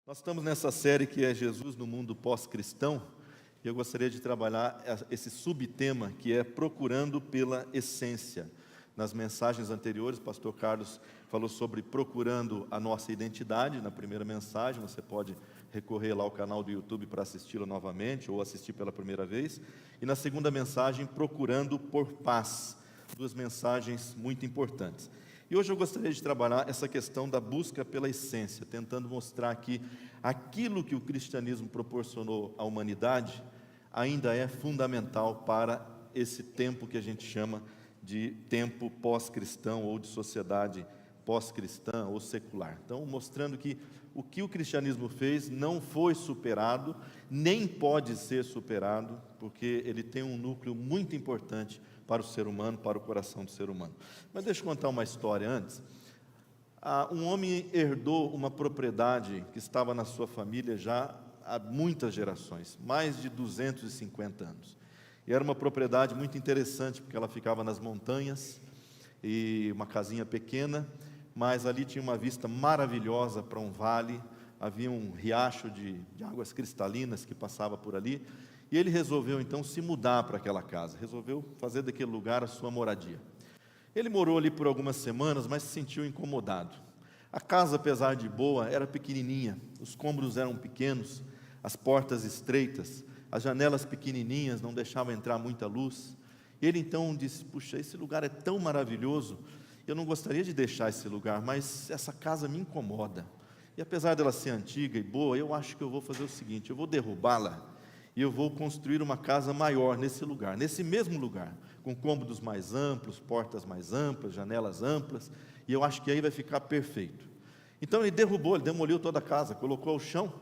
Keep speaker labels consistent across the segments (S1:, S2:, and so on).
S1: Nós estamos nessa série que é Jesus no mundo pós-cristão, e eu gostaria de trabalhar esse subtema que é procurando pela essência. Nas mensagens anteriores, o pastor Carlos falou sobre procurando a nossa identidade. Na primeira mensagem, você pode recorrer lá ao canal do YouTube para assisti-la novamente ou assistir pela primeira vez. E na segunda mensagem, procurando por paz. Duas mensagens muito importantes. E hoje eu gostaria de trabalhar essa questão da busca pela essência, tentando mostrar que aquilo que o cristianismo proporcionou à humanidade ainda é fundamental para esse tempo que a gente chama de tempo pós-cristão ou de sociedade pós-cristã ou secular. Então, mostrando que o cristianismo fez não foi superado, nem pode ser superado, porque ele tem um núcleo muito importante para o ser humano, para o coração do ser humano. Mas deixa eu contar uma história antes. Um homem herdou uma propriedade que estava na sua família já há muitas gerações, mais de 250 anos. E era uma propriedade muito interessante, porque ela ficava nas montanhas, e uma casinha pequena, mas ali tinha uma vista maravilhosa para um vale, havia um riacho de águas cristalinas que passava por ali, e ele resolveu então se mudar para aquela casa, resolveu fazer daquele lugar a sua moradia. Ele morou ali por algumas semanas, mas se sentiu incomodado. A casa, apesar de boa, era pequenininha, os cômodos eram pequenos, as portas estreitas, as janelas pequenininhas, não deixavam entrar muita luz. E ele então disse: puxa, esse lugar é tão maravilhoso, eu não gostaria de deixar esse lugar, mas essa casa me incomoda. E apesar dela ser antiga e boa, eu acho que eu vou fazer o seguinte: eu vou derrubá-la e eu vou construir uma casa maior nesse lugar, nesse mesmo lugar, com cômodos mais amplos, portas mais amplas, janelas amplas, e eu acho que aí vai ficar perfeito. Então ele demoliu toda a casa, colocou ao chão,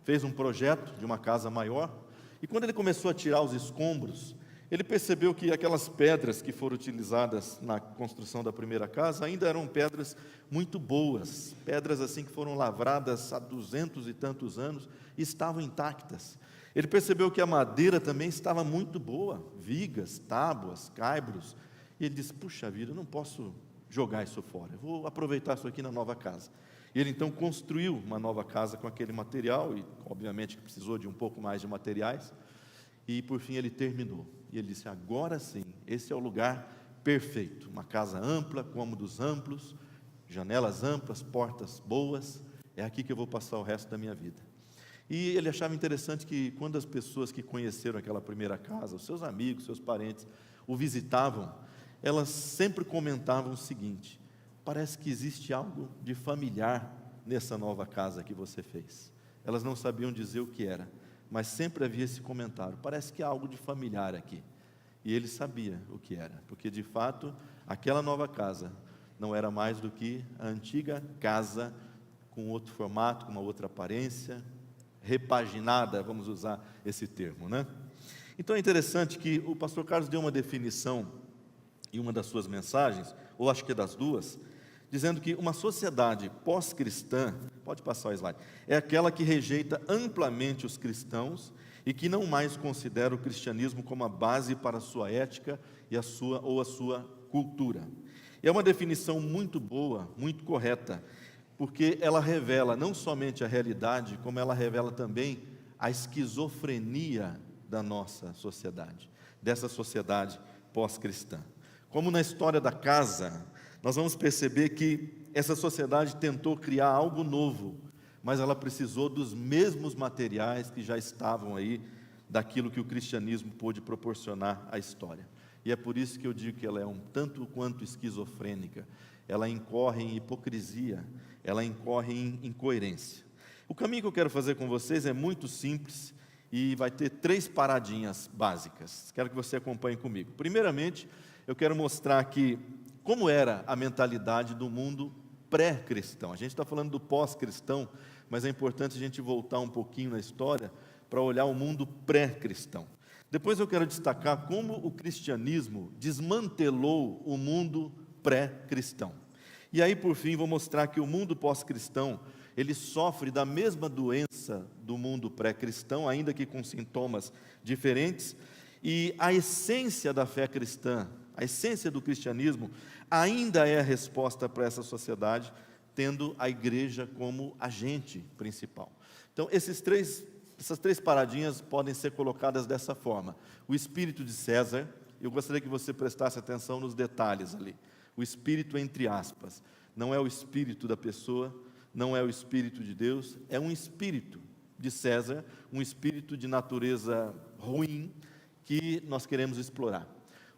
S1: fez um projeto de uma casa maior, e quando ele começou a tirar os escombros, ele percebeu que aquelas pedras que foram utilizadas na construção da primeira casa ainda eram pedras muito boas, pedras assim que foram lavradas há 200 e tantos anos e estavam intactas. Ele percebeu que a madeira também estava muito boa, vigas, tábuas, caibros, e ele disse: puxa vida, eu não posso jogar isso fora, eu vou aproveitar isso aqui na nova casa. E ele então construiu uma nova casa com aquele material, e obviamente que precisou de um pouco mais de materiais, e por fim ele terminou. E ele disse: agora sim, esse é o lugar perfeito, uma casa ampla, cômodos amplos, janelas amplas, portas boas, é aqui que eu vou passar o resto da minha vida. E ele achava interessante que quando as pessoas que conheceram aquela primeira casa, os seus amigos, seus parentes, o visitavam, elas sempre comentavam o seguinte: parece que existe algo de familiar nessa nova casa que você fez. Elas não sabiam dizer o que era, mas sempre havia esse comentário: parece que há algo de familiar aqui. E ele sabia o que era, porque de fato, aquela nova casa não era mais do que a antiga casa, com outro formato, com uma outra aparência, repaginada, vamos usar esse termo, né? Então é interessante que o pastor Carlos deu uma definição em uma das suas mensagens, ou acho que é das duas, dizendo que uma sociedade pós-cristã, pode passar o slide, é aquela que rejeita amplamente os cristãos e que não mais considera o cristianismo como a base para a sua ética e a sua cultura. E é uma definição muito boa, muito correta, porque ela revela não somente a realidade, como ela revela também a esquizofrenia da nossa sociedade, dessa sociedade pós-cristã. Como na história da casa, nós vamos perceber que essa sociedade tentou criar algo novo, mas ela precisou dos mesmos materiais que já estavam aí, daquilo que o cristianismo pôde proporcionar à história. E é por isso que eu digo que ela é um tanto quanto esquizofrênica, ela incorre em hipocrisia, ela incorre em incoerência. O caminho que eu quero fazer com vocês é muito simples e vai ter 3 paradinhas básicas. Quero que você acompanhe comigo. Primeiramente, eu quero mostrar aqui como era a mentalidade do mundo pré-cristão. A gente está falando do pós-cristão, mas é importante a gente voltar um pouquinho na história para olhar o mundo pré-cristão. Depois eu quero destacar como o cristianismo desmantelou o mundo pré-cristão. E aí, por fim, vou mostrar que o mundo pós-cristão, ele sofre da mesma doença do mundo pré-cristão, ainda que com sintomas diferentes, e a essência da fé cristã, a essência do cristianismo, ainda é a resposta para essa sociedade tendo a igreja como agente principal. Então, essas três paradinhas podem ser colocadas dessa forma. O espírito de César, eu gostaria que você prestasse atenção nos detalhes ali. O espírito entre aspas, não é o espírito da pessoa, não é o espírito de Deus, é um espírito de César, um espírito de natureza ruim que nós queremos explorar.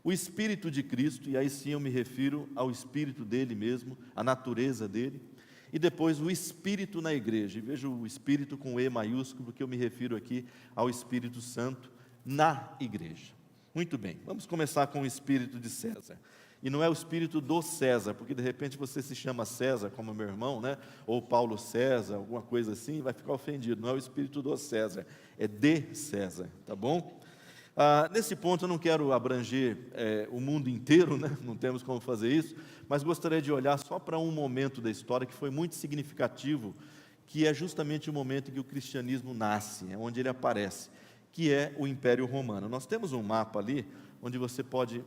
S1: O espírito de Cristo, e aí sim eu me refiro ao espírito dele mesmo, a natureza dele, e depois o espírito na igreja, e vejo o espírito com E maiúsculo, porque eu me refiro aqui ao Espírito Santo na igreja. Muito bem, vamos começar com o espírito de César. E não é o espírito do César, porque de repente você se chama César, como meu irmão, né? Ou Paulo César, alguma coisa assim, vai ficar ofendido. Não é o espírito do César, é de César, tá bom? Nesse ponto eu não quero abranger o mundo inteiro, né? Não temos como fazer isso, mas gostaria de olhar só para um momento da história que foi muito significativo, que é justamente o momento em que o cristianismo nasce, é onde ele aparece, que é o Império Romano. Nós temos um mapa ali, onde você pode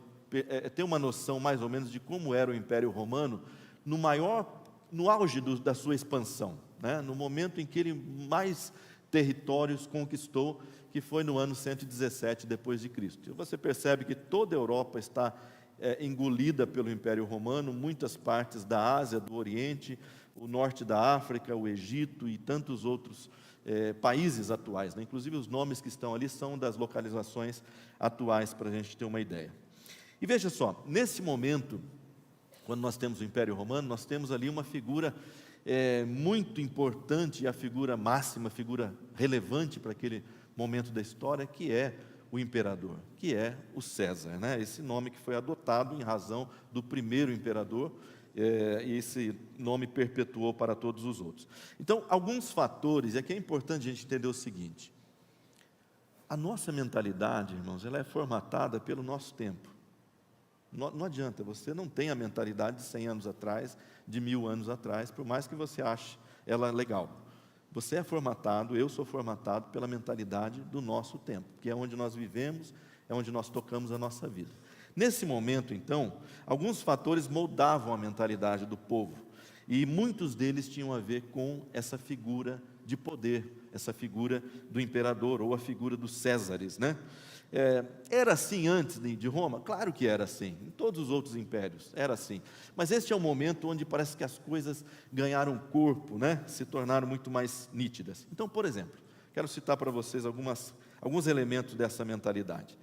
S1: ter uma noção mais ou menos de como era o Império Romano no auge da sua expansão, né? No momento em que ele mais territórios conquistou, que foi no ano 117 depois de Cristo. E você percebe que toda a Europa está engolida pelo Império Romano, muitas partes da Ásia, do Oriente, o norte da África, o Egito e tantos outros países atuais, né? Inclusive os nomes que estão ali são das localizações atuais, para a gente ter uma ideia. E veja só, nesse momento, quando nós temos o Império Romano, nós temos ali uma figura muito importante, a figura máxima, a figura relevante para aquele momento da história, que é o imperador, que é o César, né? Esse nome que foi adotado em razão do primeiro imperador, e esse nome perpetuou para todos os outros. Então, alguns fatores, e aqui é importante a gente entender o seguinte: a nossa mentalidade, irmãos, ela é formatada pelo nosso tempo. Não adianta, você não tem a mentalidade de 100 anos atrás, de 1000 anos atrás, por mais que você ache ela legal. Você é formatado, eu sou formatado pela mentalidade do nosso tempo, que é onde nós vivemos, é onde nós tocamos a nossa vida. Nesse momento, então, alguns fatores moldavam a mentalidade do povo, e muitos deles tinham a ver com essa figura de poder, essa figura do imperador, ou a figura dos Césares, né? Era assim antes de Roma? Claro que era assim, em todos os outros impérios era assim, mas este é o momento onde parece que as coisas ganharam corpo, né? Se tornaram muito mais nítidas. Então, por exemplo, quero citar para vocês alguns elementos dessa mentalidade.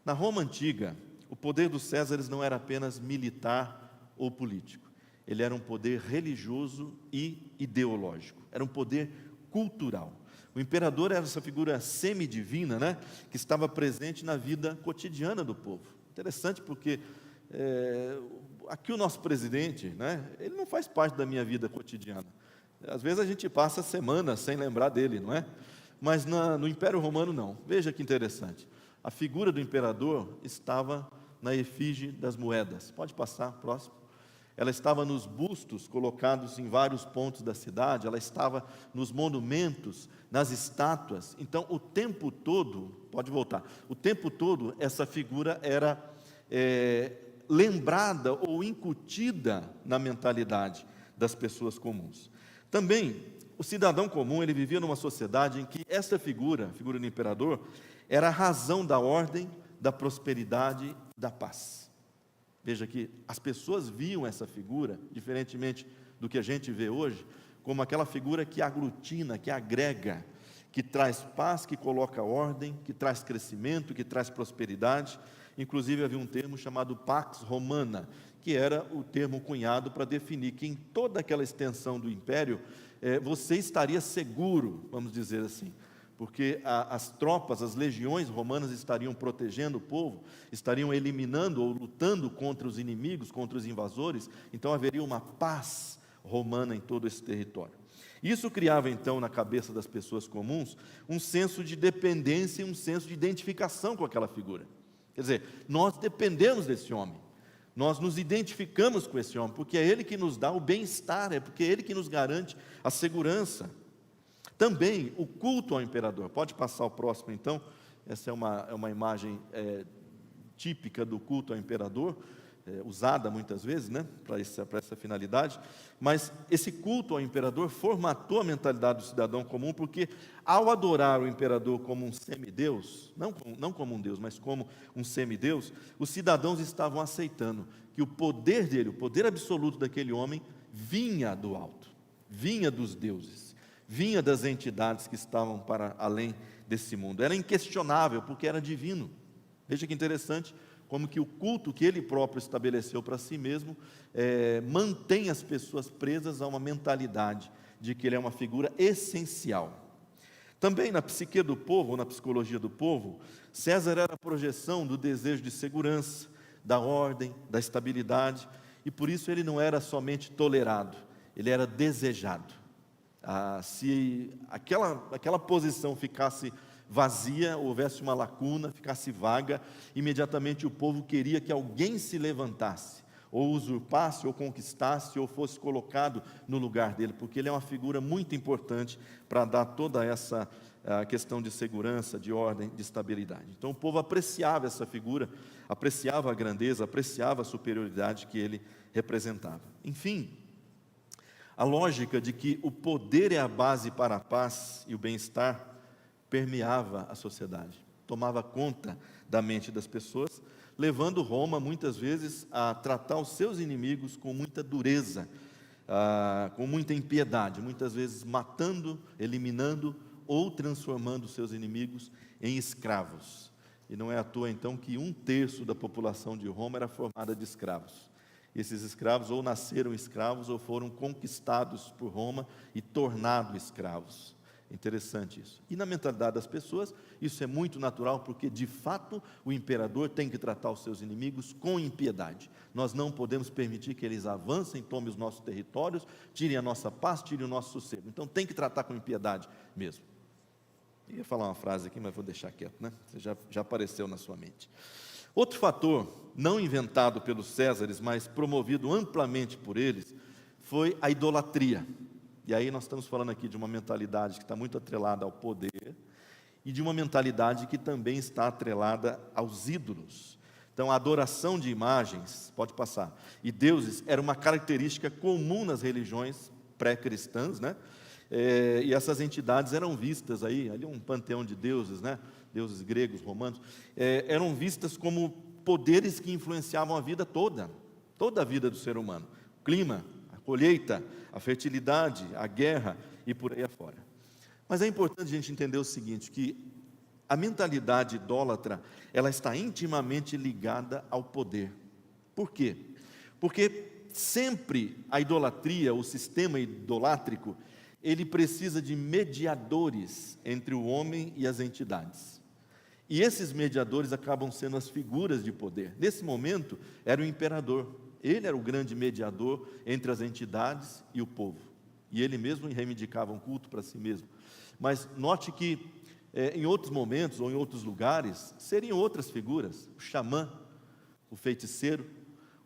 S1: Na Roma antiga, o poder dos Césares não era apenas militar ou político, ele era um poder religioso e ideológico, era um poder cultural. O imperador era essa figura semidivina, né, que estava presente na vida cotidiana do povo. Interessante porque aqui o nosso presidente, né, ele não faz parte da minha vida cotidiana. Às vezes a gente passa semanas sem lembrar dele, não é? Mas no Império Romano não. Veja que interessante. A figura do imperador estava na efígie das moedas. Pode passar, próximo. Ela estava nos bustos colocados em vários pontos da cidade, ela estava nos monumentos, nas estátuas. Então, o tempo todo, pode voltar, o tempo todo essa figura era lembrada ou incutida na mentalidade das pessoas comuns. Também, o cidadão comum, ele vivia numa sociedade em que essa figura, a figura do imperador, era a razão da ordem, da prosperidade, da paz. Veja que as pessoas viam essa figura, diferentemente do que a gente vê hoje, como aquela figura que aglutina, que agrega, que traz paz, que coloca ordem, que traz crescimento, que traz prosperidade. Inclusive havia um termo chamado Pax Romana, que era o termo cunhado para definir que em toda aquela extensão do império, você estaria seguro, vamos dizer assim, porque as tropas, as legiões romanas estariam protegendo o povo, estariam eliminando ou lutando contra os inimigos, contra os invasores, então haveria uma paz romana em todo esse território. Isso criava então na cabeça das pessoas comuns um senso de dependência e um senso de identificação com aquela figura. Quer dizer, nós dependemos desse homem, nós nos identificamos com esse homem, porque é ele que nos dá o bem-estar, é porque é ele que nos garante a segurança. Também o culto ao imperador, pode passar o próximo então, essa é uma imagem típica do culto ao imperador. usada muitas vezes, né, para essa finalidade, mas esse culto ao imperador formatou a mentalidade do cidadão comum, porque ao adorar o imperador como um semideus, não como um deus, mas como um semideus, os cidadãos estavam aceitando que o poder dele, o poder absoluto daquele homem, vinha do alto, vinha dos deuses, vinha das entidades que estavam para além desse mundo. Era inquestionável, porque era divino. Veja que interessante, como que o culto que ele próprio estabeleceu para si mesmo mantém as pessoas presas a uma mentalidade de que ele é uma figura essencial. Também na psique do povo, ou na psicologia do povo, César era a projeção do desejo de segurança, da ordem, da estabilidade, e por isso ele não era somente tolerado, ele era desejado. Se aquela posição ficasse vazia, houvesse uma lacuna, ficasse vaga, imediatamente o povo queria que alguém se levantasse, ou usurpasse, ou conquistasse, ou fosse colocado no lugar dele, porque ele é uma figura muito importante para dar toda essa questão de segurança, de ordem, de estabilidade. Então o povo apreciava essa figura, apreciava a grandeza, apreciava a superioridade que ele representava. Enfim, a lógica de que o poder é a base para a paz e o bem-estar permeava a sociedade, tomava conta da mente das pessoas, levando Roma muitas vezes a tratar os seus inimigos com muita dureza, com muita impiedade, muitas vezes matando, eliminando ou transformando os seus inimigos em escravos. E não é à toa então que 1/3 da população de Roma era formada de escravos. Esses escravos ou nasceram escravos ou foram conquistados por Roma e tornados escravos. Interessante isso. E na mentalidade das pessoas, isso é muito natural, porque de fato o imperador tem que tratar os seus inimigos com impiedade. Nós não podemos permitir que eles avancem, tomem os nossos territórios, tirem a nossa paz, tirem o nosso sossego. Então tem que tratar com impiedade mesmo. Eu ia falar uma frase aqui, mas vou deixar quieto, né? Você já apareceu na sua mente. Outro fator, não inventado pelos Césares, mas promovido amplamente por eles, foi a idolatria. E aí nós estamos falando aqui de uma mentalidade que está muito atrelada ao poder e de uma mentalidade que também está atrelada aos ídolos. Então a adoração de imagens, pode passar, e deuses era uma característica comum nas religiões pré-cristãs, né? E essas entidades eram vistas ali um panteão de deuses, né? Deuses gregos, romanos, eram vistas como poderes que influenciavam a vida toda a vida do ser humano, o clima, a colheita, a fertilidade, a guerra e por aí afora. Mas é importante a gente entender o seguinte, que a mentalidade idólatra, ela está intimamente ligada ao poder. Por quê? Porque sempre a idolatria, o sistema idolátrico, ele precisa de mediadores entre o homem e as entidades. E esses mediadores acabam sendo as figuras de poder. Nesse momento, era o imperador. Ele era o grande mediador entre as entidades e o povo. E ele mesmo reivindicava um culto para si mesmo. Mas note que, em outros momentos ou em outros lugares, seriam outras figuras. O xamã, o feiticeiro,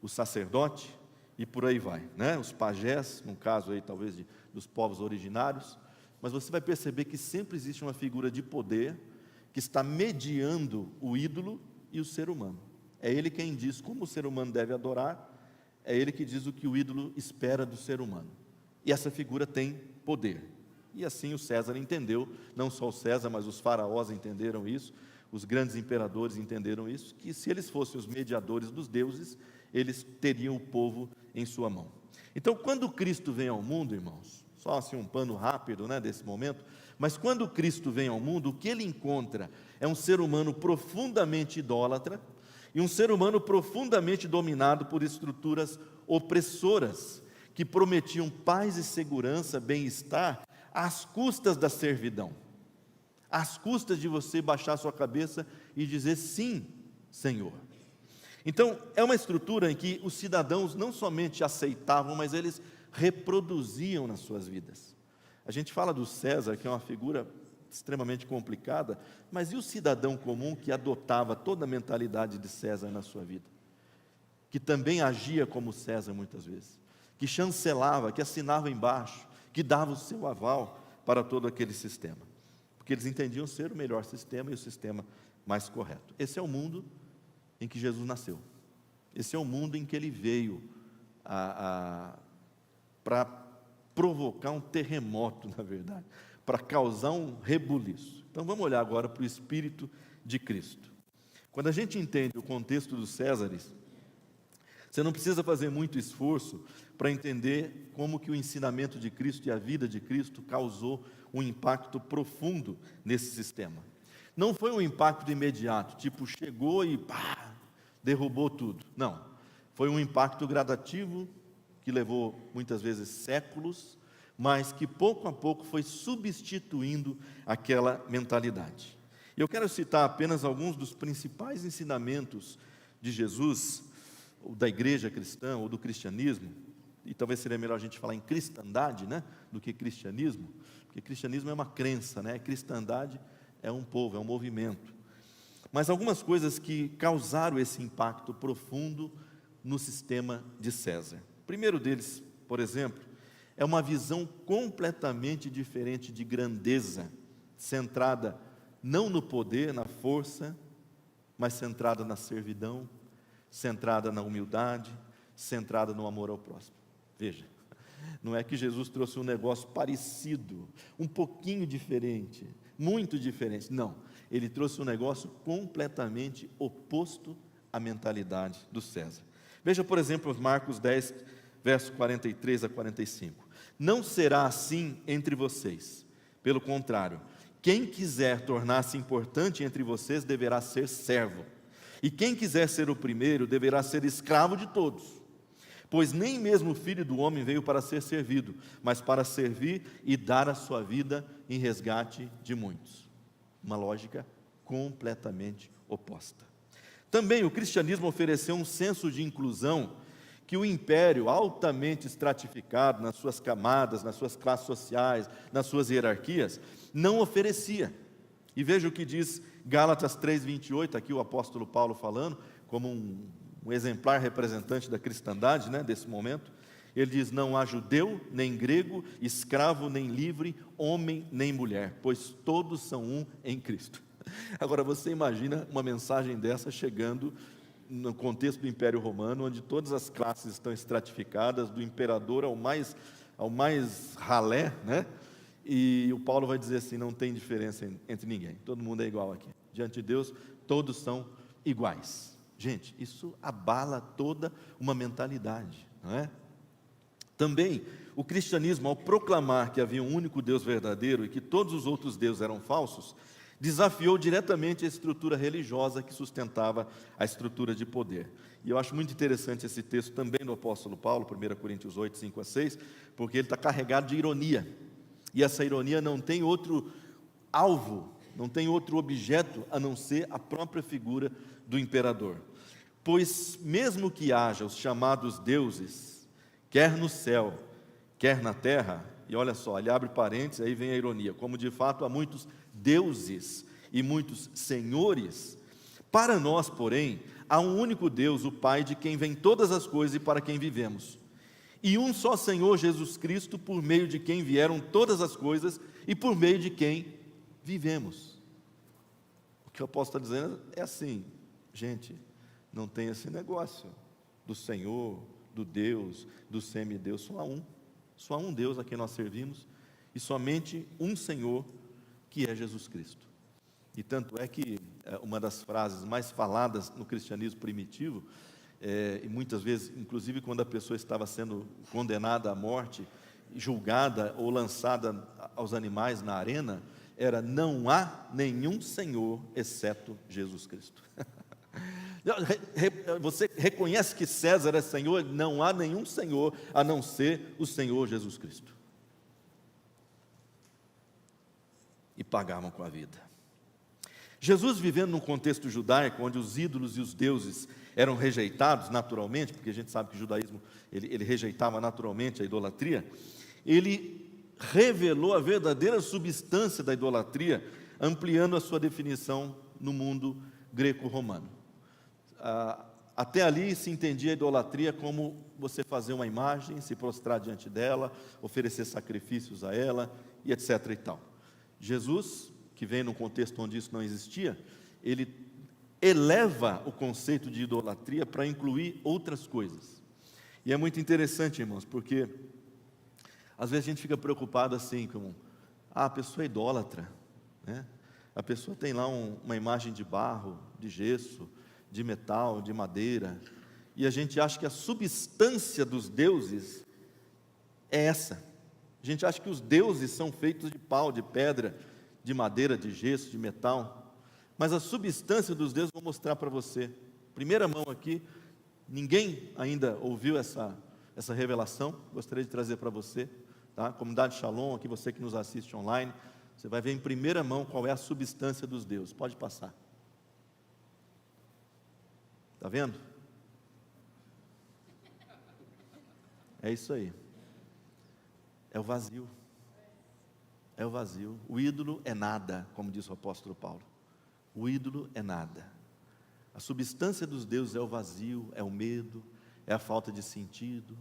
S1: o sacerdote e por aí vai, né? Os pajés, no caso aí talvez dos povos originários. Mas você vai perceber que sempre existe uma figura de poder que está mediando o ídolo e o ser humano. É ele quem diz como o ser humano deve adorar, é ele que diz o que o ídolo espera do ser humano. E essa figura tem poder. E assim o César entendeu, não só o César, mas os faraós entenderam isso, os grandes imperadores entenderam isso, que se eles fossem os mediadores dos deuses, eles teriam o povo em sua mão. Então, quando Cristo vem ao mundo, irmãos, só assim um pano rápido, né, desse momento, mas quando Cristo vem ao mundo, o que ele encontra é um ser humano profundamente idólatra e um ser humano profundamente dominado por estruturas opressoras que prometiam paz e segurança, bem-estar, às custas da servidão, às custas de você baixar sua cabeça e dizer sim, Senhor. Então, é uma estrutura em que os cidadãos não somente aceitavam, mas eles reproduziam nas suas vidas. A gente fala do César, que é uma figura extremamente complicada, mas e o cidadão comum que adotava toda a mentalidade de César na sua vida? Que também agia como César muitas vezes, que chancelava, que assinava embaixo, que dava o seu aval para todo aquele sistema, porque eles entendiam ser o melhor sistema e o sistema mais correto. Esse é o mundo em que Jesus nasceu. Esse é o mundo em que ele veio para provocar um terremoto, na verdade, para causar um rebuliço. Então vamos olhar agora para o Espírito de Cristo. Quando a gente entende o contexto dos Césares, você não precisa fazer muito esforço para entender como que o ensinamento de Cristo e a vida de Cristo causou um impacto profundo nesse sistema. Não foi um impacto imediato, tipo chegou e pá, derrubou tudo. Não, foi um impacto gradativo que levou muitas vezes séculos, mas que pouco a pouco foi substituindo aquela mentalidade. E eu quero citar apenas alguns dos principais ensinamentos de Jesus, ou da igreja cristã, ou do cristianismo, e talvez seria melhor a gente falar em cristandade, né, do que cristianismo, porque cristianismo é uma crença, né, cristandade é um povo, é um movimento. Mas algumas coisas que causaram esse impacto profundo no sistema de César. O primeiro deles, por exemplo, é uma visão completamente diferente de grandeza, centrada não no poder, na força, mas centrada na servidão, centrada na humildade, centrada no amor ao próximo. Veja, não é que Jesus trouxe um negócio parecido, um pouquinho diferente, muito diferente, não. Ele trouxe um negócio completamente oposto à mentalidade do César. Veja, por exemplo, Marcos 10, versos 43 a 45. Não será assim entre vocês, pelo contrário, quem quiser tornar-se importante entre vocês deverá ser servo, e quem quiser ser o primeiro deverá ser escravo de todos. Pois nem mesmo o Filho do Homem veio para ser servido, mas para servir e dar a sua vida em resgate de muitos. Uma lógica completamente oposta. Também o cristianismo ofereceu um senso de inclusão que o império, altamente estratificado nas suas camadas, nas suas classes sociais, nas suas hierarquias, não oferecia. E veja o que diz Gálatas 3:28, aqui o apóstolo Paulo falando, como um exemplar representante da cristandade, né, desse momento. Ele diz: não há judeu, nem grego, escravo, nem livre, homem, nem mulher, pois todos são um em Cristo. Agora você imagina uma mensagem dessa chegando no contexto do Império Romano, onde todas as classes estão estratificadas, do imperador ao mais ralé, né? E o Paulo vai dizer assim: não tem diferença entre ninguém, todo mundo é igual aqui, diante de Deus todos são iguais. Gente, isso abala toda uma mentalidade, não é? Também o cristianismo, ao proclamar que havia um único Deus verdadeiro e que todos os outros deuses eram falsos, desafiou diretamente a estrutura religiosa que sustentava a estrutura de poder. E eu acho muito interessante esse texto também do apóstolo Paulo, 1 Coríntios 8, 5 a 6, porque ele está carregado de ironia, e essa ironia não tem outro alvo, não tem outro objeto a não ser a própria figura do imperador. Pois mesmo que haja os chamados deuses, quer no céu, quer na terra, e olha só, ele abre parênteses, aí vem a ironia, como de fato há muitos deuses e muitos senhores, para nós, porém, há um único Deus, o Pai, de quem vêm todas as coisas e para quem vivemos, e um só Senhor Jesus Cristo, por meio de quem vieram todas as coisas e por meio de quem vivemos. O que o apóstolo está dizendo é assim: gente, não tem esse negócio do Senhor, do Deus, do semideus, só há um Deus a quem nós servimos, e somente um Senhor, que é Jesus Cristo. E tanto é que uma das frases mais faladas no cristianismo primitivo, e muitas vezes, inclusive quando a pessoa estava sendo condenada à morte, julgada ou lançada aos animais na arena, era: não há nenhum Senhor exceto Jesus Cristo. Você reconhece que César é Senhor? Não há nenhum Senhor a não ser o Senhor Jesus Cristo. E pagavam com a vida. Jesus, vivendo num contexto judaico, onde os ídolos e os deuses eram rejeitados naturalmente, porque a gente sabe que o judaísmo ele rejeitava naturalmente a idolatria, ele revelou a verdadeira substância da idolatria, ampliando a sua definição no mundo greco-romano. Até ali se entendia a idolatria como você fazer uma imagem, se prostrar diante dela, oferecer sacrifícios a ela, e etc. e tal. Jesus, que vem num contexto onde isso não existia, ele eleva o conceito de idolatria para incluir outras coisas. E é muito interessante, irmãos, porque às vezes a gente fica preocupado assim, como, a pessoa é idólatra, né? A pessoa tem lá uma imagem de barro, de gesso, de metal, de madeira, e a gente acha que a substância dos deuses é essa. A gente acha que os deuses são feitos de pau, de pedra, de madeira, de gesso, de metal, mas a substância dos deuses vou mostrar para você. Primeira mão aqui, ninguém ainda ouviu essa revelação, gostaria de trazer para você, tá? Comunidade Shalom, aqui você que nos assiste online, você vai ver em primeira mão qual é a substância dos deuses, pode passar. Está vendo? É isso aí. É o vazio. É o vazio. O ídolo é nada, como diz o apóstolo Paulo. O ídolo é nada. A substância dos deuses é o vazio, é o medo, é a falta de sentido,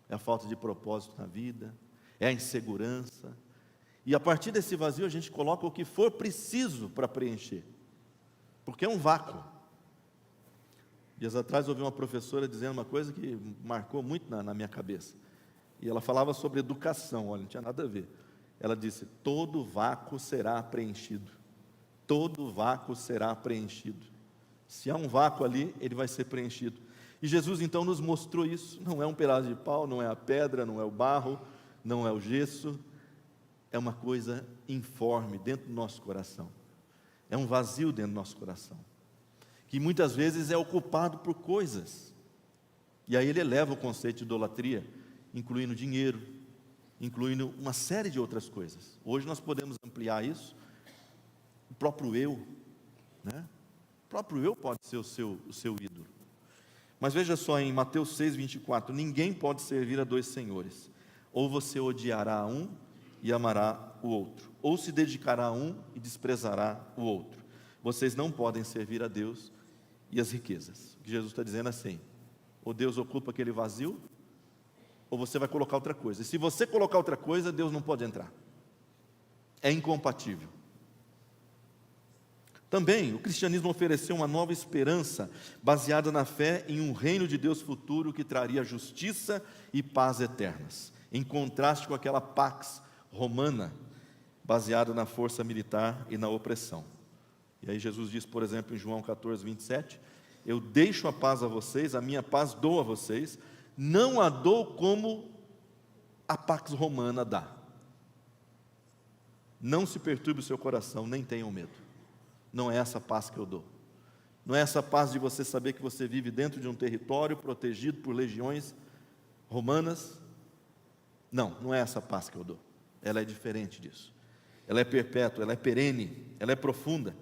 S1: é a falta de propósito na vida, é a insegurança. E a partir desse vazio a gente coloca o que for preciso para preencher, porque é um vácuo. Dias atrás eu ouvi uma professora dizendo uma coisa que marcou muito na minha cabeça. E ela falava sobre educação, olha, não tinha nada a ver. Ela disse, todo vácuo será preenchido. Todo vácuo será preenchido. Se há um vácuo ali, ele vai ser preenchido. E Jesus então nos mostrou isso. Não é um pedaço de pau, não é a pedra, não é o barro, não é o gesso. É uma coisa informe dentro do nosso coração. É um vazio dentro do nosso coração, que muitas vezes é ocupado por coisas. E aí ele eleva o conceito de idolatria, incluindo dinheiro, incluindo uma série de outras coisas. Hoje nós podemos ampliar isso. O próprio eu, né? O próprio eu pode ser o seu ídolo. Mas veja só em Mateus 6:24, ninguém pode servir a dois senhores. Ou você odiará um e amará o outro, ou se dedicará a um e desprezará o outro. Vocês não podem servir a Deus e as riquezas. O que Jesus está dizendo assim, ou Deus ocupa aquele vazio, ou você vai colocar outra coisa. E se você colocar outra coisa, Deus não pode entrar. É incompatível. Também, o cristianismo ofereceu uma nova esperança, baseada na fé em um reino de Deus futuro que traria justiça e paz eternas, em contraste com aquela pax romana, baseada na força militar e na opressão. E aí Jesus diz, por exemplo, em João 14:27, eu deixo a paz a vocês, a minha paz dou a vocês, não a dou como a pax romana dá. Não se perturbe o seu coração, nem tenham medo. Não é essa paz que eu dou. Não é essa paz de você saber que você vive dentro de um território protegido por legiões romanas. Não é essa paz que eu dou. Ela é diferente disso. Ela é perpétua, ela é perene, ela é profunda.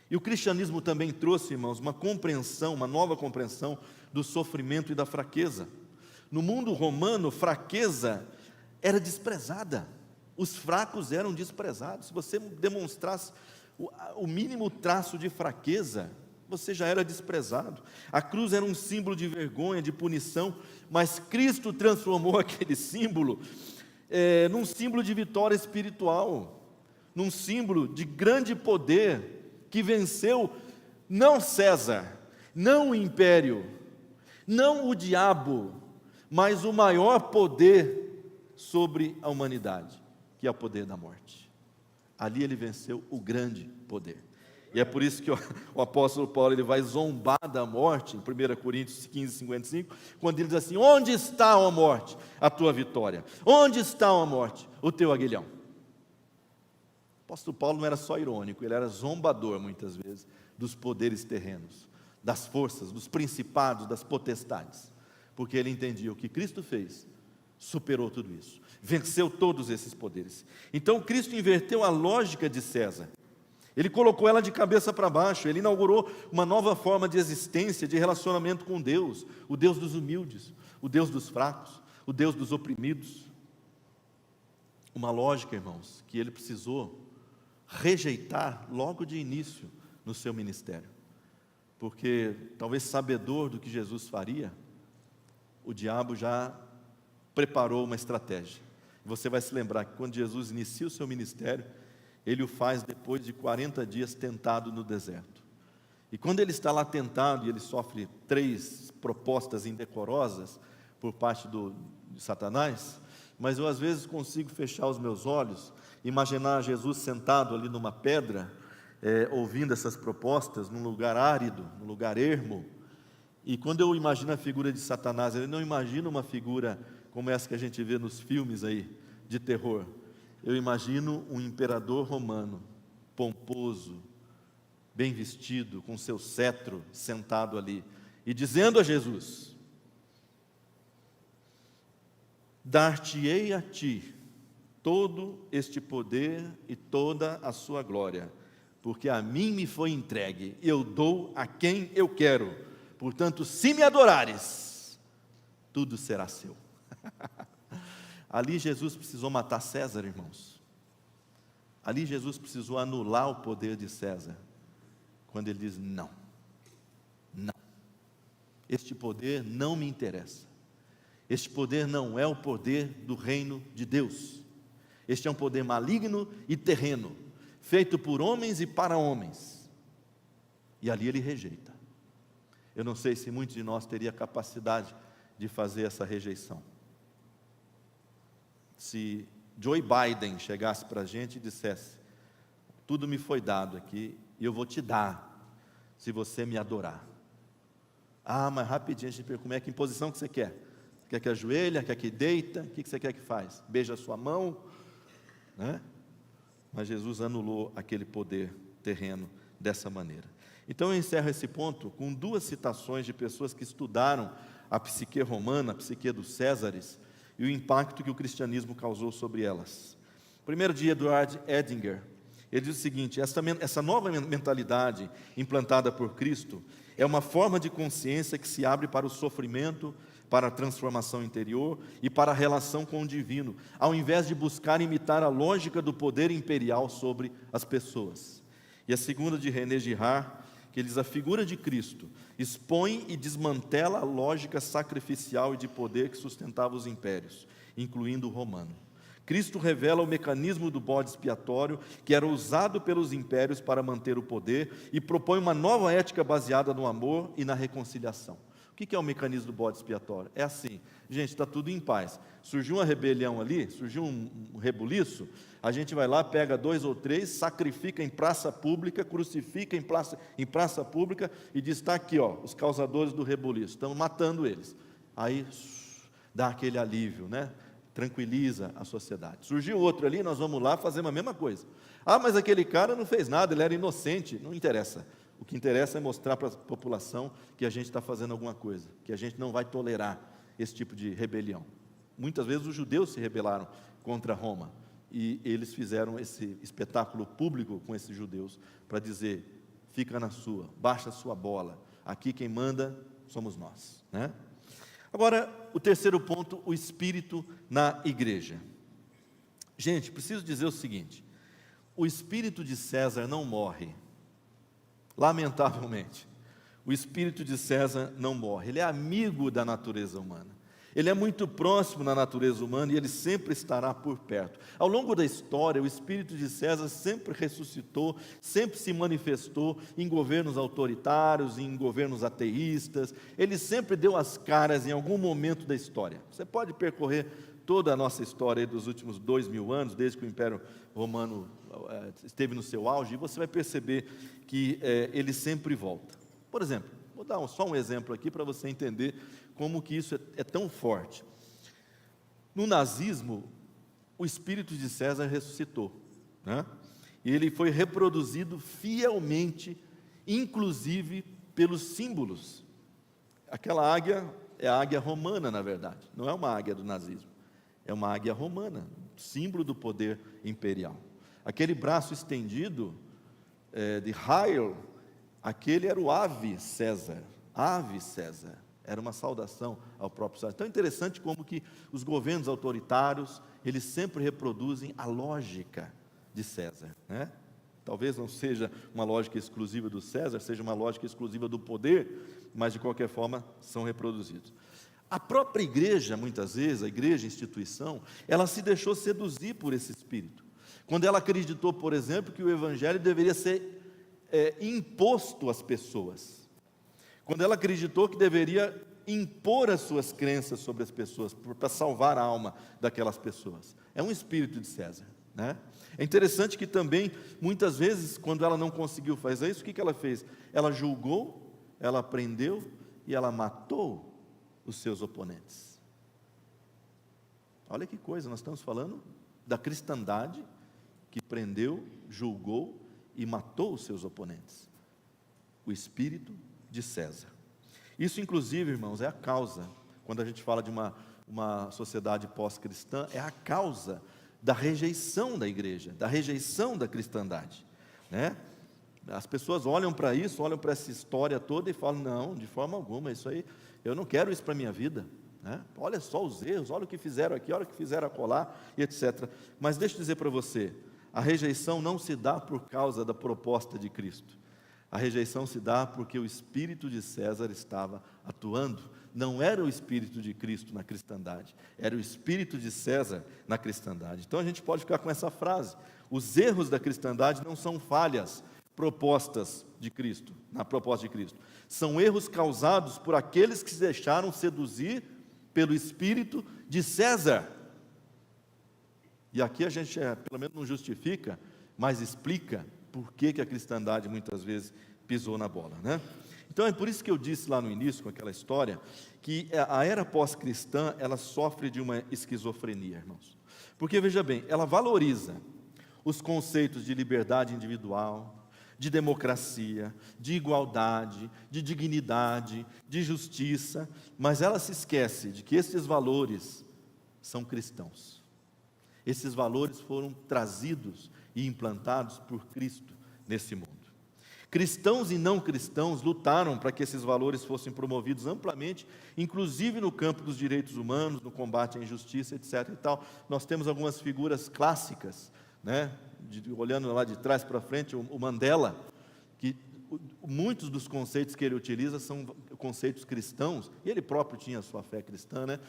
S1: E o cristianismo também trouxe, irmãos, uma compreensão, uma nova compreensão do sofrimento e da fraqueza. No mundo romano, fraqueza era desprezada. Os fracos eram desprezados. Se você demonstrasse o mínimo traço de fraqueza, você já era desprezado. A cruz era um símbolo de vergonha, de punição, mas Cristo transformou aquele símbolo num símbolo de vitória espiritual, num símbolo de grande poder, que venceu não César, não o império, não o diabo, mas o maior poder sobre a humanidade, que é o poder da morte. Ali ele venceu o grande poder. E é por isso que o apóstolo Paulo ele vai zombar da morte, em 1 Coríntios 15:55, quando ele diz assim, onde está, ó morte, a tua vitória? Onde está, ó morte, o teu aguilhão? O apóstolo Paulo não era só irônico, ele era zombador muitas vezes, dos poderes terrenos, das forças, dos principados, das potestades, porque ele entendia o que Cristo fez, superou tudo isso, venceu todos esses poderes. Então Cristo inverteu a lógica de César. Ele colocou ela de cabeça para baixo, ele inaugurou uma nova forma de existência, de relacionamento com Deus, o Deus dos humildes, o Deus dos fracos, o Deus dos oprimidos. Uma lógica, irmãos, que ele precisou rejeitar logo de início no seu ministério, porque talvez sabedor do que Jesus faria, o diabo já preparou uma estratégia. Você vai se lembrar que quando Jesus inicia o seu ministério, ele o faz depois de 40 dias tentado no deserto. E quando ele está lá tentado e ele sofre 3 propostas indecorosas por parte de Satanás, mas eu às vezes consigo fechar os meus olhos, imaginar Jesus sentado ali numa pedra, ouvindo essas propostas, num lugar árido, num lugar ermo. E quando eu imagino a figura de Satanás, eu não imagino uma figura como essa que a gente vê nos filmes aí, de terror. Eu imagino um imperador romano, pomposo, bem vestido, com seu cetro, sentado ali, e dizendo a Jesus: dar-te-ei a ti todo este poder e toda a sua glória, porque a mim me foi entregue, eu dou a quem eu quero, portanto, se me adorares, tudo será seu. Ali Jesus precisou matar César, irmãos. Ali Jesus precisou anular o poder de César, quando ele diz: não, não, este poder não me interessa, este poder não é o poder do reino de Deus, este é um poder maligno e terreno, feito por homens e para homens. E ali ele rejeita. Eu não sei se muitos de nós teria capacidade de fazer essa rejeição. Se Joe Biden chegasse para a gente e dissesse: tudo me foi dado aqui e eu vou te dar, se você me adorar. Ah, mas rapidinho a gente pergunta: como é que, em posição que você quer? Quer que ajoelha? Quer que deita? O que você quer que faz? Beija a sua mão? Né? Mas Jesus anulou aquele poder terreno dessa maneira. Então eu encerro esse ponto com 2 citações de pessoas que estudaram a psique romana, a psique dos Césares, e o impacto que o cristianismo causou sobre elas. Primeiro de Edward Edinger, ele diz o seguinte: essa nova mentalidade implantada por Cristo é uma forma de consciência que se abre para o sofrimento, para a transformação interior e para a relação com o divino, ao invés de buscar imitar a lógica do poder imperial sobre as pessoas. E a segunda de René Girard, que ele diz: a figura de Cristo expõe e desmantela a lógica sacrificial e de poder que sustentava os impérios, incluindo o romano. Cristo revela o mecanismo do bode expiatório que era usado pelos impérios para manter o poder e propõe uma nova ética baseada no amor e na reconciliação. O que é o mecanismo do bode expiatório? É assim: gente, está tudo em paz, surgiu uma rebelião ali, surgiu um rebuliço, a gente vai lá, pega 2 ou 3, sacrifica em praça pública, crucifica em praça pública e diz: está aqui, ó, os causadores do rebuliço, estamos matando eles. Aí dá aquele alívio, né? Tranquiliza a sociedade. Surgiu outro ali, nós vamos lá fazer a mesma coisa. Ah, mas aquele cara não fez nada, ele era inocente. Não interessa. O que interessa é mostrar para a população que a gente está fazendo alguma coisa, que a gente não vai tolerar esse tipo de rebelião. Muitas vezes os judeus se rebelaram contra Roma, e eles fizeram esse espetáculo público com esses judeus, para dizer: fica na sua, baixa a sua bola, aqui quem manda somos nós, né? Agora, o terceiro ponto: o espírito na igreja. Gente, preciso dizer o seguinte: o espírito de César não morre. Lamentavelmente, o espírito de César não morre. Ele é amigo da natureza humana. Ele é muito próximo da natureza humana e ele sempre estará por perto. Ao longo da história, o espírito de César sempre ressuscitou, sempre se manifestou em governos autoritários, em governos ateístas. Ele sempre deu as caras em algum momento da história. Você pode percorrer toda a nossa história aí dos últimos 2000 anos, desde que o Império Romano esteve no seu auge, e você vai perceber que ele sempre volta. Por exemplo, vou dar só um exemplo aqui para você entender como que isso é tão forte. No nazismo, o espírito de César ressuscitou, né? E ele foi reproduzido fielmente, inclusive pelos símbolos. Aquela águia é a águia romana, na verdade, não é uma águia do nazismo, é uma águia romana, símbolo do poder imperial. Aquele braço estendido de Heil, aquele era o Ave César, Ave César. Era uma saudação ao próprio César. Então é interessante como que os governos autoritários, eles sempre reproduzem a lógica de César, né? Talvez não seja uma lógica exclusiva do César, seja uma lógica exclusiva do poder, mas de qualquer forma são reproduzidos. A própria igreja, muitas vezes, a igreja, a instituição, ela se deixou seduzir por esse espírito. Quando ela acreditou, por exemplo, que o evangelho deveria ser imposto às pessoas, quando ela acreditou que deveria impor as suas crenças sobre as pessoas, para salvar a alma daquelas pessoas. É um espírito de César, né? É interessante que também, muitas vezes, quando ela não conseguiu fazer isso, o que ela fez? Ela julgou, ela prendeu e ela matou os seus oponentes. Olha que coisa, nós estamos falando da cristandade que prendeu, julgou e matou os seus oponentes. O espírito de César. Isso, inclusive, irmãos, é a causa, quando a gente fala de uma sociedade pós-cristã, é a causa da rejeição da igreja, da rejeição da cristandade, né? As pessoas olham para isso, olham para essa história toda e falam, não, de forma alguma, isso aí, eu não quero isso para a minha vida, né? Olha só os erros, olha o que fizeram aqui, olha o que fizeram acolá, e etc. Mas deixa eu dizer para você, a rejeição não se dá por causa da proposta de Cristo. A rejeição se dá porque o espírito de César estava atuando. Não era o espírito de Cristo na cristandade, era o espírito de César na cristandade. Então a gente pode ficar com essa frase: os erros da cristandade não são falhas propostas de Cristo, na proposta de Cristo. São erros causados por aqueles que se deixaram seduzir pelo espírito de César. E aqui a gente, pelo menos não justifica, mas explica por que a cristandade muitas vezes pisou na bola, né? Então é por isso que eu disse lá no início, com aquela história, que a era pós-cristã, ela sofre de uma esquizofrenia, irmãos. Porque, veja bem, ela valoriza os conceitos de liberdade individual, de democracia, de igualdade, de dignidade, de justiça, mas ela se esquece de que esses valores são cristãos. Esses valores foram trazidos e implantados por Cristo nesse mundo. Cristãos e não cristãos lutaram para que esses valores fossem promovidos amplamente, inclusive no campo dos direitos humanos, no combate à injustiça, etc. e tal. Nós temos algumas figuras clássicas, né? Olhando lá de trás para frente, o Mandela, que muitos dos conceitos que ele utiliza são conceitos cristãos, e ele próprio tinha a sua fé cristã, né?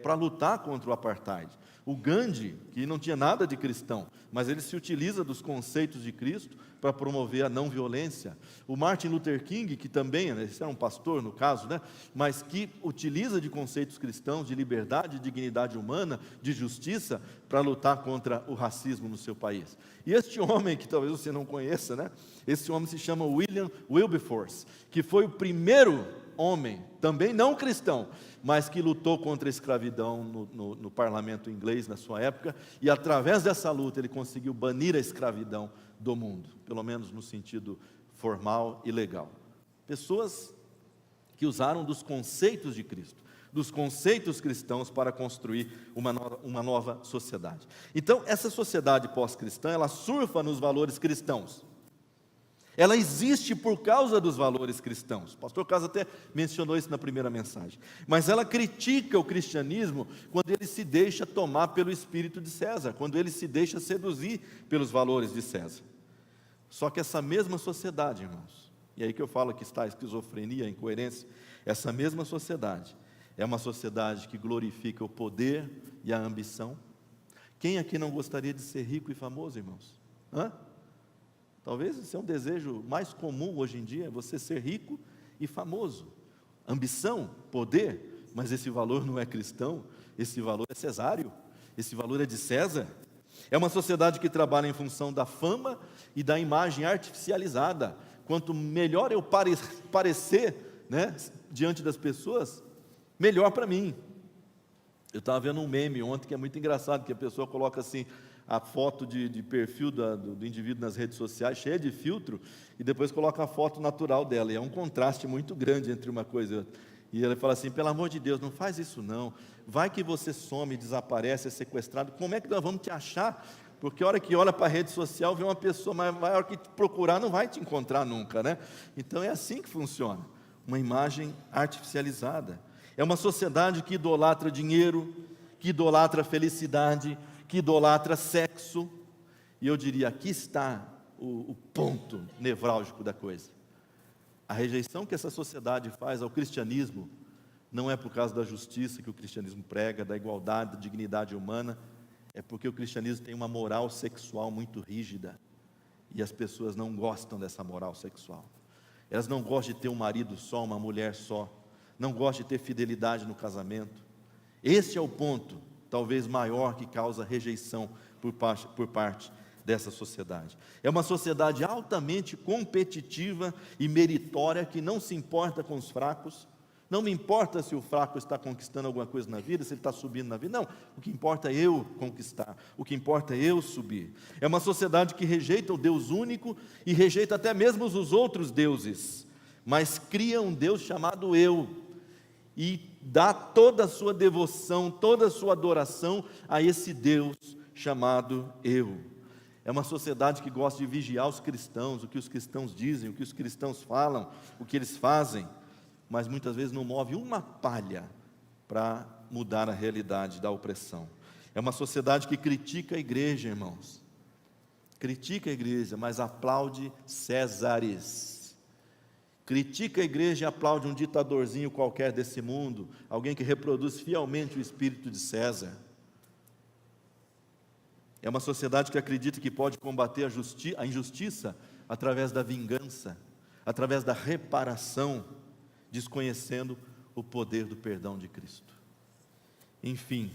S1: Para lutar contra o apartheid. O Gandhi, que não tinha nada de cristão, mas ele se utiliza dos conceitos de Cristo para promover a não violência. O Martin Luther King, que também, esse era um pastor no caso, né, mas que utiliza de conceitos cristãos, de liberdade, de dignidade humana, de justiça, para lutar contra o racismo no seu país. E este homem, que talvez você não conheça, né, esse homem se chama William Wilberforce, que foi o primeiro homem, também não cristão, mas que lutou contra a escravidão no parlamento inglês na sua época, e através dessa luta ele conseguiu banir a escravidão do mundo, pelo menos no sentido formal e legal. Pessoas que usaram dos conceitos de Cristo, dos conceitos cristãos para construir uma nova sociedade. Então, essa sociedade pós-cristã, ela surfa nos valores cristãos. Ela existe por causa dos valores cristãos. O pastor Carlos até mencionou isso na primeira mensagem. Mas ela critica o cristianismo quando ele se deixa tomar pelo espírito de César, quando ele se deixa seduzir pelos valores de César. Só que essa mesma sociedade, irmãos, e aí que eu falo que está a esquizofrenia, a incoerência, essa mesma sociedade é uma sociedade que glorifica o poder e a ambição. Quem aqui não gostaria de ser rico e famoso, irmãos? Talvez esse é um desejo mais comum hoje em dia, você ser rico e famoso. Ambição, poder, mas esse valor não é cristão, esse valor é cesário, esse valor é de César. É uma sociedade que trabalha em função da fama e da imagem artificializada. Quanto melhor eu parecer, né, diante das pessoas, melhor para mim. Eu estava vendo um meme ontem que é muito engraçado, que a pessoa coloca assim, a foto de perfil do indivíduo nas redes sociais, cheia de filtro, e depois coloca a foto natural dela, e é um contraste muito grande entre uma coisa e outra. E ele fala assim, pelo amor de Deus, não faz isso não, vai que você some, desaparece, é sequestrado, como é que nós vamos te achar? Porque a hora que olha para a rede social, vê uma pessoa maior que te procurar, não vai te encontrar nunca, né? Então é assim que funciona, uma imagem artificializada. É uma sociedade que idolatra dinheiro, que idolatra felicidade, que idolatra sexo, e eu diria, aqui está o ponto nevrálgico da coisa. A rejeição que essa sociedade faz ao cristianismo, não é por causa da justiça que o cristianismo prega, da igualdade, da dignidade humana, é porque o cristianismo tem uma moral sexual muito rígida, E as pessoas não gostam dessa moral sexual. Elas não gostam de ter um marido só, uma mulher só. Não gostam de ter fidelidade no casamento. Esse é o ponto, talvez maior, que causa rejeição por parte dessa sociedade. É uma sociedade altamente competitiva e meritória, que não se importa com os fracos. Não me importa se o fraco está conquistando alguma coisa na vida, se ele está subindo na vida. Não, o que importa é eu conquistar, o que importa é eu subir. É uma sociedade que rejeita o Deus único e rejeita até mesmo os outros deuses, mas cria um Deus chamado eu e dá toda a sua devoção, toda a sua adoração a esse Deus chamado eu. É uma sociedade que gosta de vigiar os cristãos, o que os cristãos dizem, o que os cristãos falam, o que eles fazem, mas muitas vezes não move uma palha para mudar a realidade da opressão. É uma sociedade que critica a igreja, irmãos. Critica a igreja, mas aplaude Césares. Critica a igreja e aplaude um ditadorzinho qualquer desse mundo, alguém que reproduz fielmente o espírito de César. É uma sociedade que acredita que pode combater a injustiça através da vingança, através da reparação, desconhecendo o poder do perdão de Cristo. Enfim,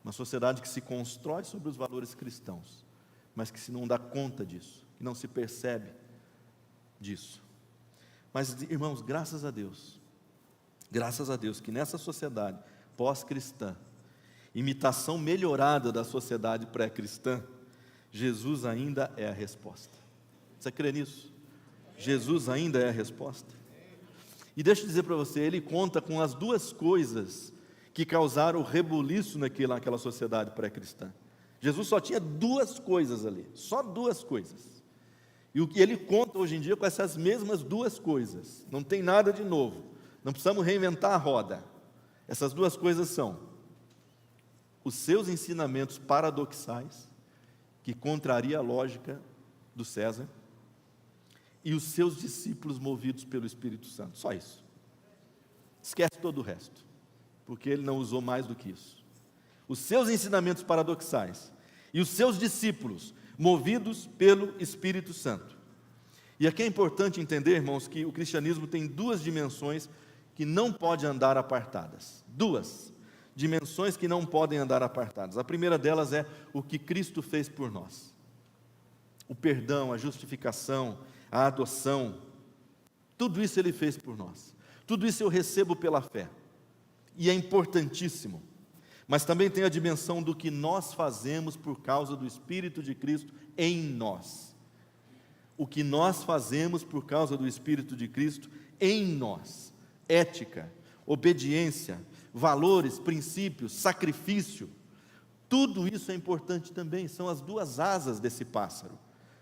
S1: uma sociedade que se constrói sobre os valores cristãos, mas que se não dá conta disso, que não se percebe disso. Mas, irmãos, graças a Deus que nessa sociedade pós-cristã, imitação melhorada da sociedade pré-cristã, Jesus ainda é a resposta. Você crê nisso? Jesus ainda é a resposta. E deixa eu dizer para você, ele conta com as duas coisas que causaram o rebuliço naquela sociedade pré-cristã. Jesus só tinha duas coisas ali, só duas coisas. E o que ele conta hoje em dia com essas mesmas duas coisas. Não tem nada de novo, não precisamos reinventar a roda. Essas duas coisas são os seus ensinamentos paradoxais, que contraria a lógica do César, e os seus discípulos movidos pelo Espírito Santo. Só isso. Esquece todo o resto, porque ele não usou mais do que isso. Os seus ensinamentos paradoxais e os seus discípulos movidos pelo Espírito Santo. E aqui é importante entender, irmãos, que o cristianismo tem duas dimensões que não podem andar apartadas. Duas dimensões que não podem andar apartadas. A primeira delas é o que Cristo fez por nós. O perdão, a justificação, a adoção, tudo isso ele fez por nós. Tudo isso eu recebo pela fé. E é importantíssimo. Mas também tem a dimensão do que nós fazemos por causa do Espírito de Cristo em nós. O que nós fazemos por causa do Espírito de Cristo em nós. Ética, obediência, valores, princípios, sacrifício. Tudo isso é importante também. São as duas asas desse pássaro.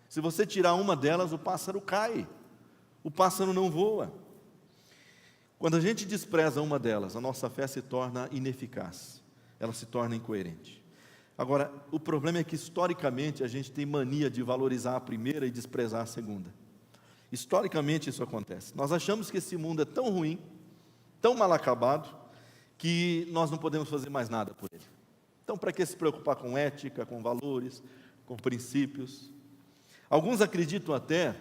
S1: Se você tirar uma delas, o pássaro cai. O pássaro não voa. Quando a gente despreza uma delas, a nossa fé se torna ineficaz. Ela se torna incoerente. Agora, o problema é que historicamente a gente tem mania de valorizar a primeira e desprezar a segunda. Historicamente isso acontece. Nós achamos que esse mundo é tão ruim, tão mal acabado, que nós não podemos fazer mais nada por ele. Então, para que se preocupar com ética, com valores, com princípios? Alguns acreditam até,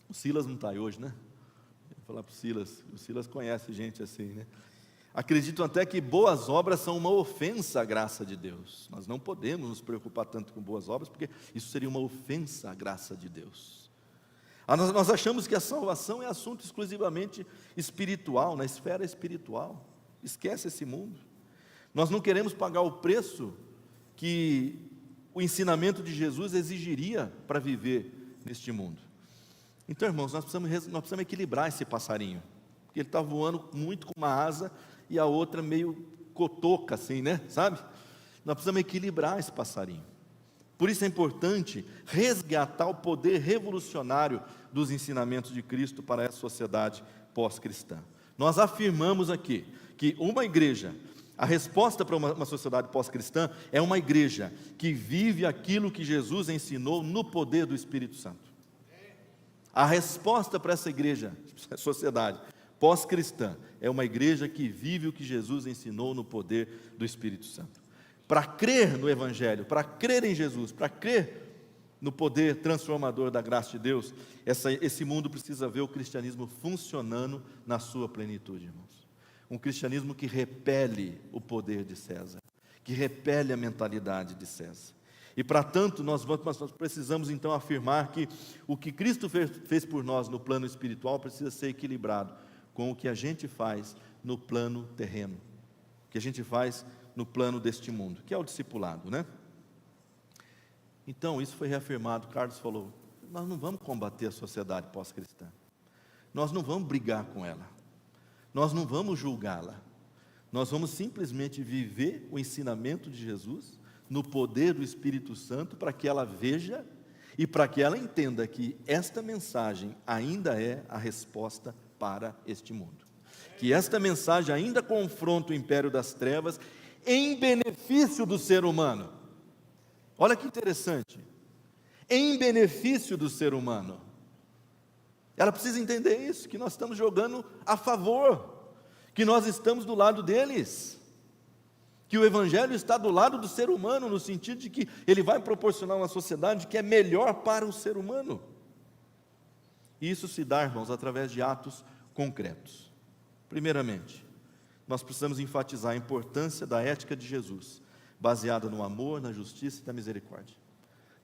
S1: o Silas não está aí hoje, né? Vou falar para o Silas conhece gente assim, né? Acreditam até que boas obras são uma ofensa à graça de Deus. Nós não podemos nos preocupar tanto com boas obras, porque isso seria uma ofensa à graça de Deus. Nós achamos que a salvação é assunto exclusivamente espiritual, na esfera espiritual. Esquece esse mundo. Nós não queremos pagar o preço que o ensinamento de Jesus exigiria para viver neste mundo. Então, irmãos, nós precisamos equilibrar esse passarinho, porque ele está voando muito com uma asa e a outra meio cotoca assim, né? Sabe? Nós precisamos equilibrar esse passarinho. Por isso é importante resgatar o poder revolucionário dos ensinamentos de Cristo para essa sociedade pós-cristã. Nós afirmamos aqui que uma igreja, a resposta para uma sociedade pós-cristã é uma igreja que vive aquilo que Jesus ensinou no poder do Espírito Santo. A resposta para essa igreja, sociedade pós-cristã, é uma igreja que vive o que Jesus ensinou no poder do Espírito Santo. Para crer no Evangelho, para crer em Jesus, para crer no poder transformador da graça de Deus, esse mundo precisa ver o cristianismo funcionando na sua plenitude, irmãos. Um cristianismo que repele o poder de César, que repele a mentalidade de César. E para tanto, nós precisamos então afirmar que o que Cristo fez por nós no plano espiritual precisa ser equilibrado com o que a gente faz no plano terreno, o que a gente faz no plano deste mundo, que é o discipulado, né? Então, isso foi reafirmado. Carlos falou, nós não vamos combater a sociedade pós-cristã, nós não vamos brigar com ela, nós não vamos julgá-la, nós vamos simplesmente viver o ensinamento de Jesus, no poder do Espírito Santo, para que ela veja e para que ela entenda que esta mensagem ainda é a resposta para este mundo, que esta mensagem ainda confronta o império das trevas em benefício do ser humano. Olha que interessante, em benefício do ser humano. Ela precisa entender isso, que nós estamos jogando a favor, que nós estamos do lado deles, que o Evangelho está do lado do ser humano, no sentido de que ele vai proporcionar uma sociedade que é melhor para o ser humano. E isso se dá, irmãos, através de atos concretos. Primeiramente, nós precisamos enfatizar a importância da ética de Jesus, baseada no amor, na justiça e na misericórdia.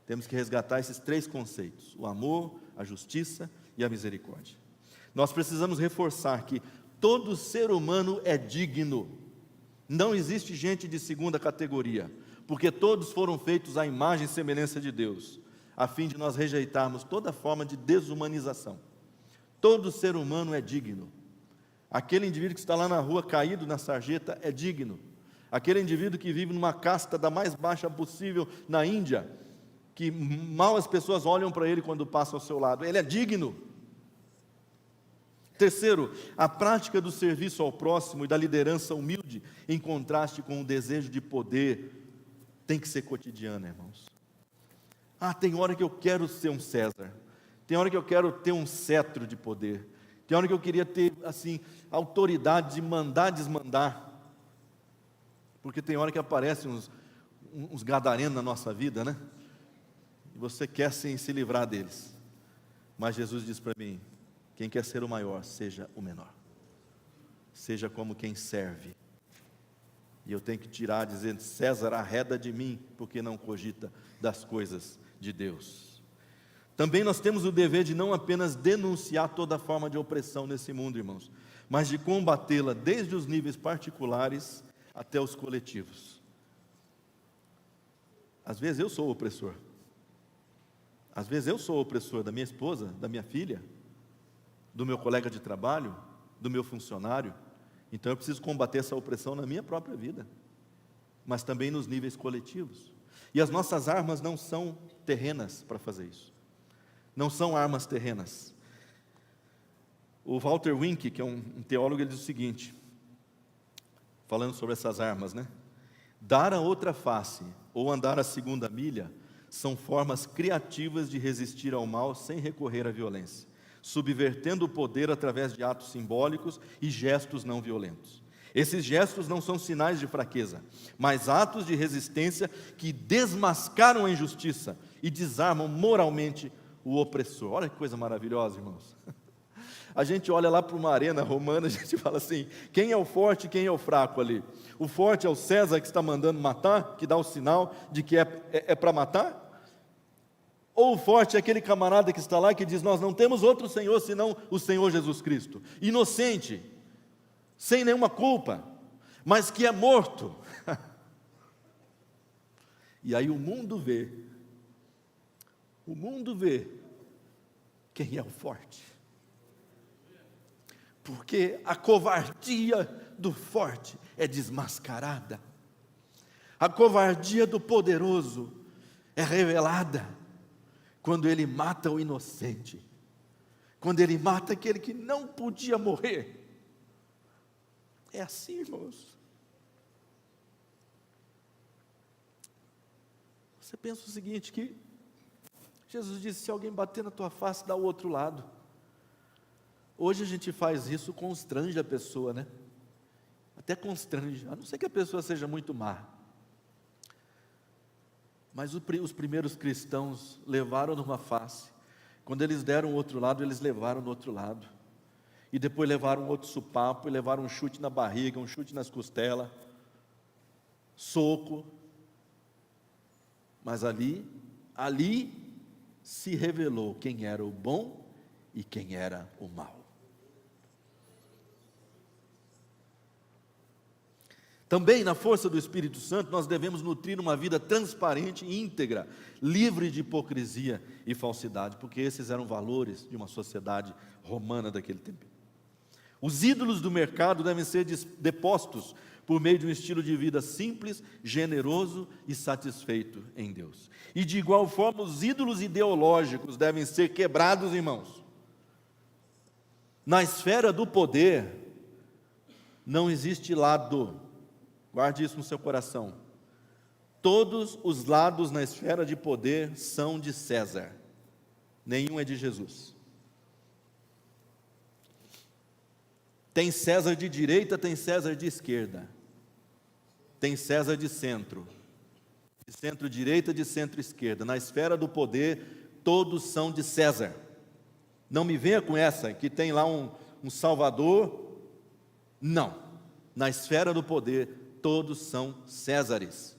S1: Temos que resgatar esses três conceitos: o amor, a justiça e a misericórdia. Nós precisamos reforçar que todo ser humano é digno. Não existe gente de segunda categoria, porque todos foram feitos à imagem e semelhança de Deus, a fim de nós rejeitarmos toda forma de desumanização. Todo ser humano é digno. Aquele indivíduo que está lá na rua caído na sarjeta é digno. Aquele indivíduo que vive numa casta da mais baixa possível na Índia, que mal as pessoas olham para ele quando passam ao seu lado, ele é digno. Terceiro, a prática do serviço ao próximo e da liderança humilde, em contraste com o desejo de poder, tem que ser cotidiana, irmãos. Tem hora que eu quero ser um César, tem hora que eu quero ter um cetro de poder, tem hora que eu queria ter, assim, autoridade de mandar, desmandar, porque tem hora que aparecem uns gadarenos na nossa vida, né? E você quer sim se livrar deles. Mas Jesus diz para mim, quem quer ser o maior, seja o menor. Seja como quem serve. E eu tenho que tirar dizendo, César, arreda de mim, porque não cogita das coisas de Deus. Também nós temos o dever de não apenas denunciar toda forma de opressão nesse mundo, irmãos, mas de combatê-la desde os níveis particulares até os coletivos. Às vezes eu sou o opressor. Às vezes eu sou o opressor da minha esposa, da minha filha, do meu colega de trabalho, do meu funcionário. Então eu preciso combater essa opressão na minha própria vida, mas também nos níveis coletivos. E as nossas armas não são terrenas para fazer isso. Não são armas terrenas. O Walter Wink, que é um teólogo, ele diz o seguinte, falando sobre essas armas, né? Dar a outra face ou andar a segunda milha são formas criativas de resistir ao mal sem recorrer à violência, subvertendo o poder através de atos simbólicos e gestos não violentos. Esses gestos não são sinais de fraqueza, mas atos de resistência que desmascaram a injustiça e desarmam moralmente o opressor. Olha que coisa maravilhosa, irmãos. A gente olha lá para uma arena romana, a gente fala assim, quem é o forte e quem é o fraco ali? O forte é o César que está mandando matar, que dá o sinal de que é para matar? Ou o forte é aquele camarada que está lá que diz, nós não temos outro Senhor senão o Senhor Jesus Cristo, inocente, sem nenhuma culpa, mas que é morto. E aí o mundo vê quem é o forte. Porque a covardia do forte é desmascarada, a covardia do poderoso é revelada, quando ele mata o inocente, quando ele mata aquele que não podia morrer. É assim, irmãos. Você pensa o seguinte, que Jesus disse, se alguém bater na tua face, dá o outro lado. Hoje a gente faz isso, constrange a pessoa, né? Até constrange, a não ser que a pessoa seja muito má. Mas os primeiros cristãos levaram numa face, quando eles deram o outro lado, eles levaram no outro lado, e depois levaram outro sopapo, e levaram um chute na barriga, um chute nas costelas, soco, mas ali se revelou quem era o bom e quem era o mal. Também na força do Espírito Santo nós devemos nutrir uma vida transparente e íntegra, livre de hipocrisia e falsidade, porque esses eram valores de uma sociedade romana daquele tempo. Os ídolos do mercado devem ser depostos por meio de um estilo de vida simples, generoso e satisfeito em Deus. E de igual forma, os ídolos ideológicos devem ser quebrados, irmãos. Na esfera do poder, não existe lado. Guarde isso no seu coração. Todos os lados na esfera de poder são de César. Nenhum é de Jesus. Tem César de direita, tem César de esquerda. Tem César de centro-direita, de centro-esquerda. Na esfera do poder, todos são de César. Não me venha com essa, que tem lá um Salvador. Não. Na esfera do poder, todos são Césares.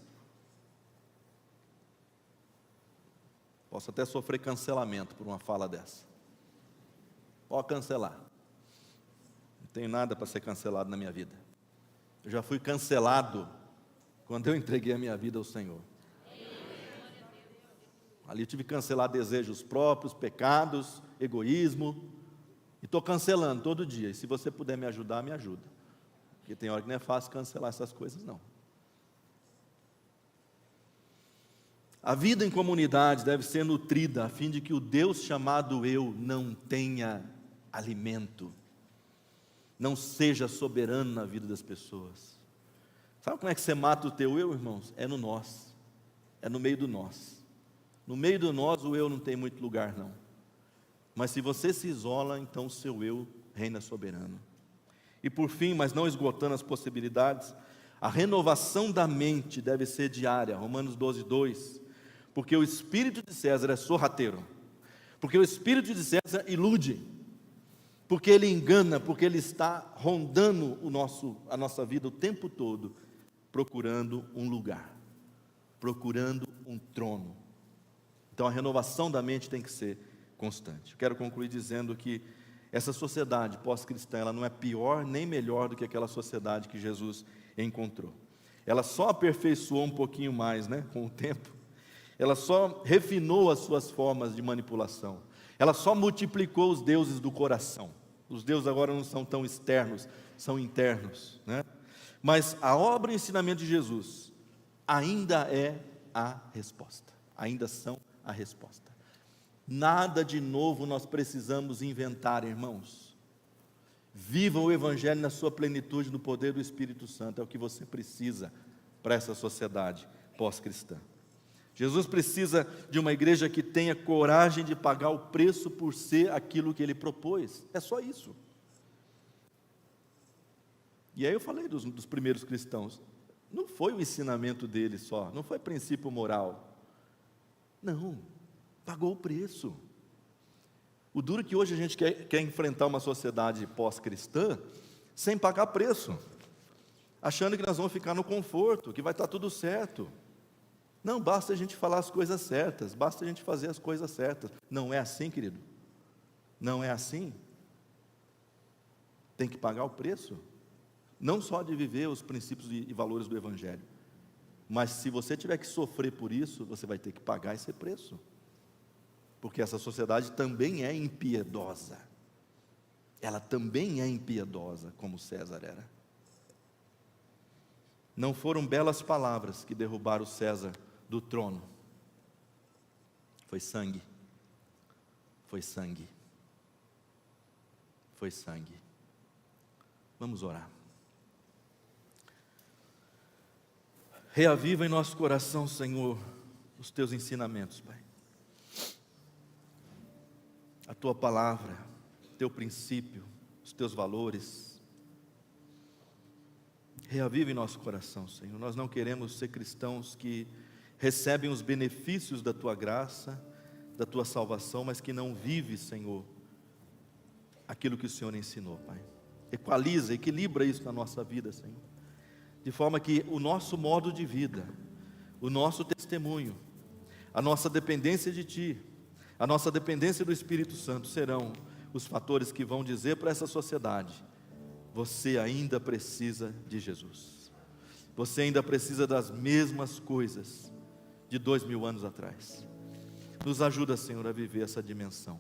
S1: Posso até sofrer cancelamento por uma fala dessa. Pode cancelar. Não tenho nada para ser cancelado na minha vida. Eu já fui cancelado quando eu entreguei a minha vida ao Senhor. Ali eu tive que cancelar desejos próprios, pecados, egoísmo. E estou cancelando todo dia. E se você puder me ajudar, me ajuda. Porque tem hora que não é fácil cancelar essas coisas, não. A vida em comunidade deve ser nutrida, a fim de que o Deus chamado eu não tenha alimento, não seja soberano na vida das pessoas. Sabe como é que você mata o teu eu, irmãos? É no nós, é no meio do nós. No meio do nós o eu não tem muito lugar, não. Mas se você se isola, então o seu eu reina soberano. E por fim, mas não esgotando as possibilidades, a renovação da mente deve ser diária, Romanos 12:2, porque o espírito de César é sorrateiro, porque o espírito de César ilude, porque ele engana, porque ele está rondando a nossa vida o tempo todo, procurando um lugar, procurando um trono. Então a renovação da mente tem que ser constante. Eu quero concluir dizendo que essa sociedade pós-cristã, ela não é pior nem melhor do que aquela sociedade que Jesus encontrou. Ela só aperfeiçoou um pouquinho mais, com o tempo. Ela só refinou as suas formas de manipulação. Ela só multiplicou os deuses do coração. Os deuses agora não são tão externos, são internos, Mas a obra e o ensinamento de Jesus ainda é a resposta. Ainda são a resposta. Nada de novo nós precisamos inventar, irmãos. Viva o Evangelho na sua plenitude, no poder do Espírito Santo. É o que você precisa para essa sociedade pós-cristã. Jesus precisa de uma igreja que tenha coragem de pagar o preço por ser aquilo que Ele propôs. É só isso. E aí eu falei dos primeiros cristãos. Não foi o ensinamento deles só, não foi princípio moral. Não. Pagou o preço. O duro é que hoje a gente quer enfrentar uma sociedade pós-cristã sem pagar preço, achando que nós vamos ficar no conforto, que vai estar tudo certo. Não, basta a gente falar as coisas certas, basta a gente fazer as coisas certas. Não é assim, querido. Não é assim. Tem que pagar o preço. Não só de viver os princípios e valores do Evangelho, mas se você tiver que sofrer por isso, você vai ter que pagar esse preço. Porque essa sociedade também é impiedosa. Ela também é impiedosa, como César era. Não foram belas palavras que derrubaram César do trono. Foi sangue. Foi sangue. Foi sangue. Vamos orar. Reaviva em nosso coração, Senhor, os teus ensinamentos, Pai. A tua palavra, o teu princípio, os teus valores. Reaviva em nosso coração, Senhor. Nós não queremos ser cristãos que recebem os benefícios da Tua graça, da Tua salvação, mas que não vive, Senhor, aquilo que o Senhor ensinou, Pai. Equaliza, equilibra isso na nossa vida, Senhor, de forma que o nosso modo de vida, o nosso testemunho, a nossa dependência de Ti, a nossa dependência do Espírito Santo serão os fatores que vão dizer para essa sociedade: você ainda precisa de Jesus, você ainda precisa das mesmas coisas de 2000 anos atrás. Nos ajuda, Senhor, a viver essa dimensão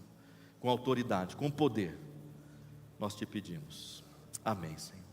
S1: com autoridade, com poder, nós te pedimos. Amém, Senhor.